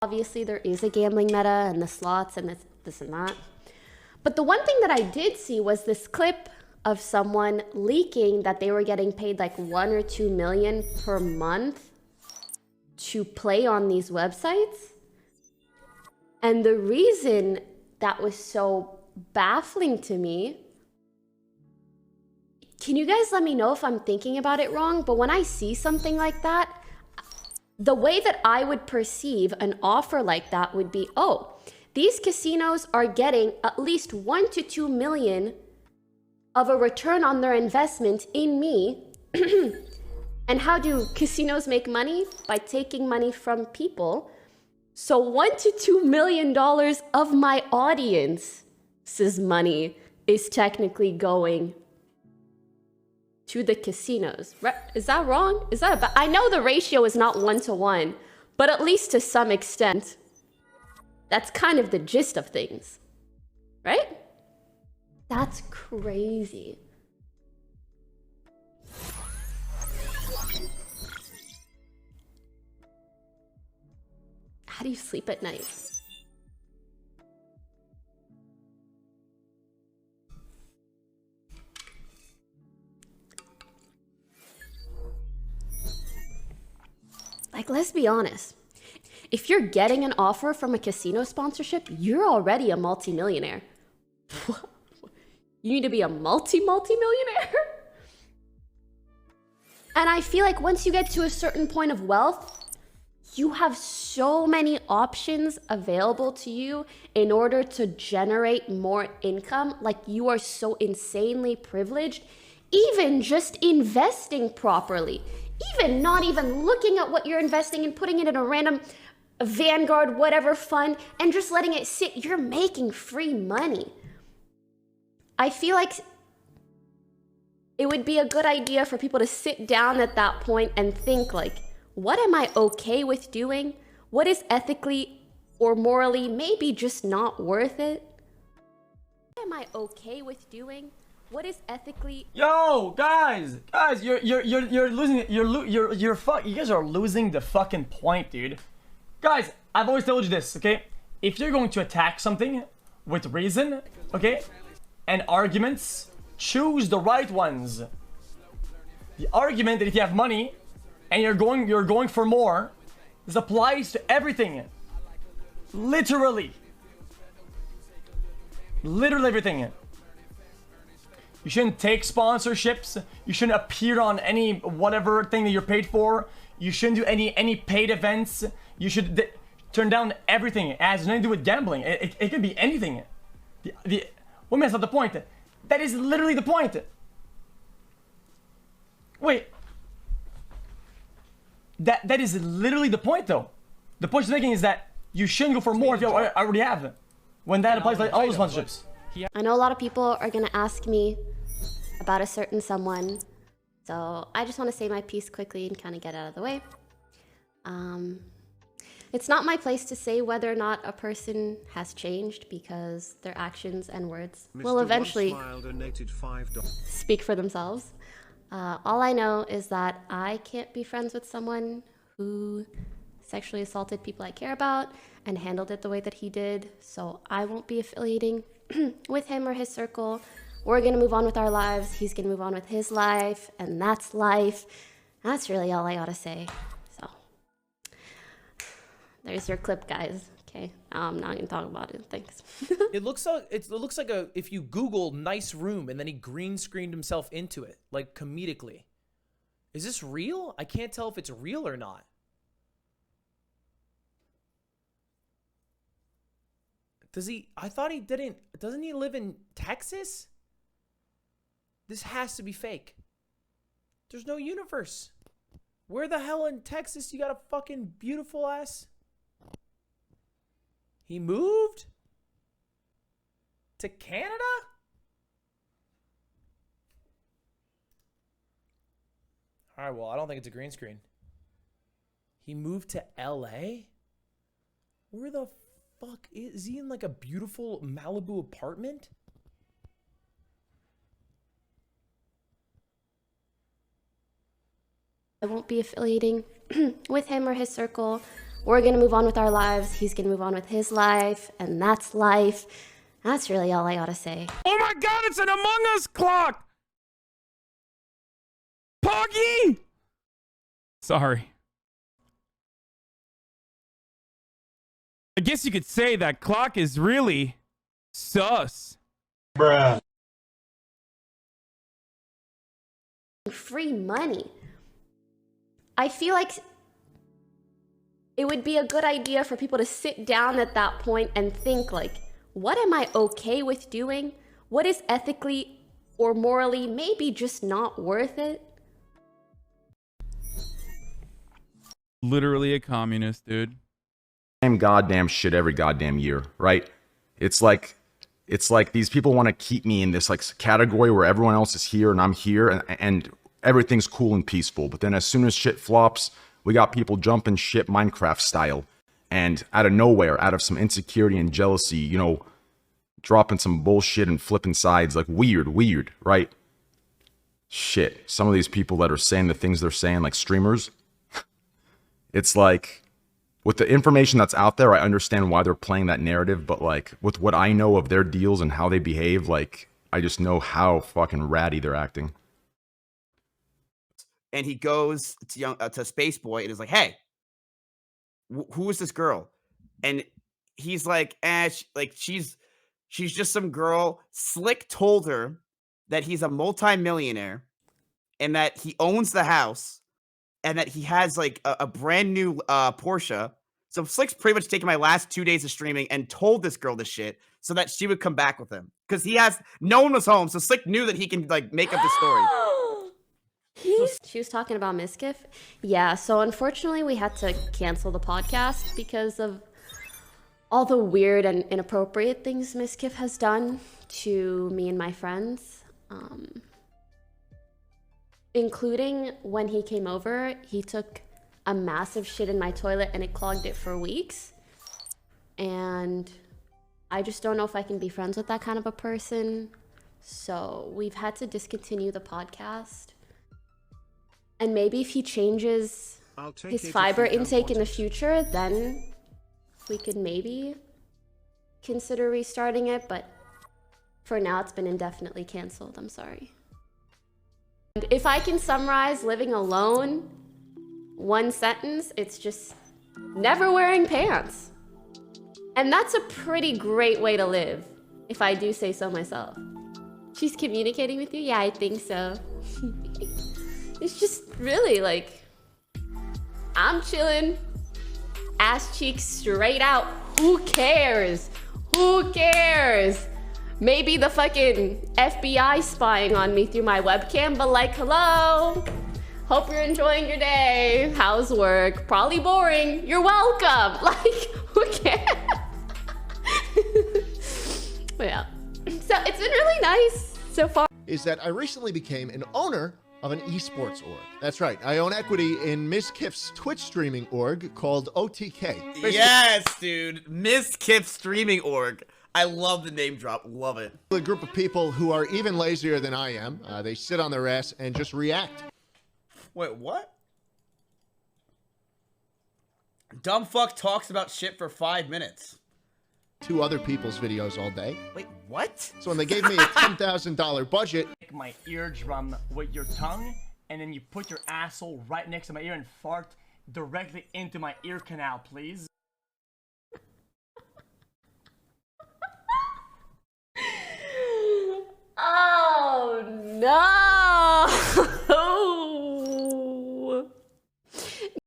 obviously there is a gambling meta and the slots and this and that. But the one thing that I did see was this clip of someone leaking that they were getting paid like 1 or 2 million per month to play on these websites. And the reason that was so baffling to me, can you guys let me know if I'm thinking about it wrong? But when I see something like that, the way that I would perceive an offer like that would be, oh, these casinos are getting at least 1 to 2 million of a return on their investment in me. And how do casinos make money? By taking money from people. So $1 to $2 million of my audience's money is technically going to the casinos. Is that wrong? Is that I know the ratio is not 1 to 1, but at least to some extent, that's kind of the gist of things, right? That's crazy. How do you sleep at night? Like, let's be honest. If you're getting an offer from a casino sponsorship, you're already a multimillionaire. You need to be a multi-millionaire? And I feel like once you get to a certain point of wealth, you have so many options available to you in order to generate more income. Like, you are so insanely privileged, even just investing properly, even not even looking at what you're investing and putting it in a random Vanguard, whatever fund, and just letting it sit. You're making free money. I feel like it would be a good idea for people to sit down at that point and think, like, what am I okay with doing? What is ethically or morally maybe just not worth it? What am I okay with doing? What is ethically? Yo, guys, you're losing it. You guys are losing the fucking point, dude. Guys, I've always told you this, okay? If you're going to attack something with reason, okay, and arguments, choose the right ones. The argument that if you have money and you're going for more, this applies to everything. Literally everything. You shouldn't take sponsorships. You shouldn't appear on any whatever thing that you're paid for. You shouldn't do any paid events. You should turn down everything. It has nothing to do with gambling. It could be anything. Well, that's not the point. That is literally the point. Wait. That is literally the point, though. The point she's making is that you shouldn't go for more if you already have it. When that applies to all the sponsorships. I know a lot of people are gonna ask me about a certain someone, so I just want to say my piece quickly and kind of get out of the way. It's not my place to say whether or not a person has changed, because their actions and words will eventually speak for themselves. All I know is that I can't be friends with someone who sexually assaulted people I care about and handled it the way that he did, so I won't be affiliating with him or his circle. We're gonna move on with our lives. He's gonna move on with his life, and that's life. That's really all I gotta say. So there's your clip, guys. Okay, I'm not gonna talk about it. Thanks. It looks like if you Google nice room and then he green screened himself into it, like comedically. Is this real? I can't tell if it's real or not. Does he? I thought he didn't. Doesn't he live in Texas? This has to be fake. There's no universe. Where the hell in Texas you got a fucking beautiful ass? He moved to Canada? All right, well, I don't think it's a green screen. He moved to LA? Where the fuck is he in, like a beautiful Malibu apartment? I won't be affiliating with him or his circle. we're gonna move on with our lives, he's gonna move on with his life, and that's life. That's really all I gotta say. Oh my god, it's an Among Us clock! POKI! Sorry. I guess you could say that clock is really sus. Bruh. Free money. I feel like it would be a good idea for people to sit down at that point and think like, what am I okay with doing? What is ethically or morally maybe just not worth it? Literally a communist, dude. Same goddamn shit every goddamn year, right? It's like these people want to keep me in this like category where everyone else is here and I'm here and everything's cool and peaceful. But then as soon as shit flops, we got people jumping shit Minecraft style. And out of nowhere, out of some insecurity and jealousy, you know, dropping some bullshit and flipping sides, like weird, right? Shit. Some of these people that are saying the things they're saying, like streamers, it's like, with the information that's out there, I understand why they're playing that narrative, but like, with what I know of their deals and how they behave, like, I just know how fucking ratty they're acting. And he goes to Space Boy and is like, "Hey, who is this girl?" And he's like, she's just some girl." Slick told her that he's a multi-millionaire and that he owns the house and that he has like a brand new Porsche. So Slick's pretty much taken my last 2 days of streaming and told this girl this shit so that she would come back with him because no one was home. So Slick knew that he can like make up the story. She was talking about mizkif. Yeah, so unfortunately we had to cancel the podcast because of all the weird and inappropriate things mizkif has done to me and my friends. Including when he came over, he took a massive shit in my toilet and it clogged it for weeks. And I just don't know if I can be friends with that kind of a person. So we've had to discontinue the podcast. And maybe if he changes his fiber intake in the future, then we could maybe consider restarting it. But for now, it's been indefinitely canceled. I'm sorry. And if I can summarize living alone, one sentence, it's just never wearing pants. And that's a pretty great way to live, if I do say so myself. She's communicating with you? Yeah, I think so. It's just really like, I'm chilling, ass cheeks straight out. Who cares? Who cares? Maybe the fucking FBI spying on me through my webcam, but like, hello. Hope you're enjoying your day. How's work? Probably boring. You're welcome. Like, who cares? But yeah. So it's been really nice so far. Is that I recently became an owner of an esports org. That's right. I own equity in mizkif's Twitch streaming org called OTK. Yes, dude. mizkif streaming org. I love the name drop. Love it. A group of people who are even lazier than I am. They sit on their ass and just react. Wait, what? Dumb fuck talks about shit for 5 minutes. To other people's videos all day. Wait, what? So when they gave me a $10,000 budget, Take my eardrum with your tongue, and then you put your asshole right next to my ear and fart directly into my ear canal, please.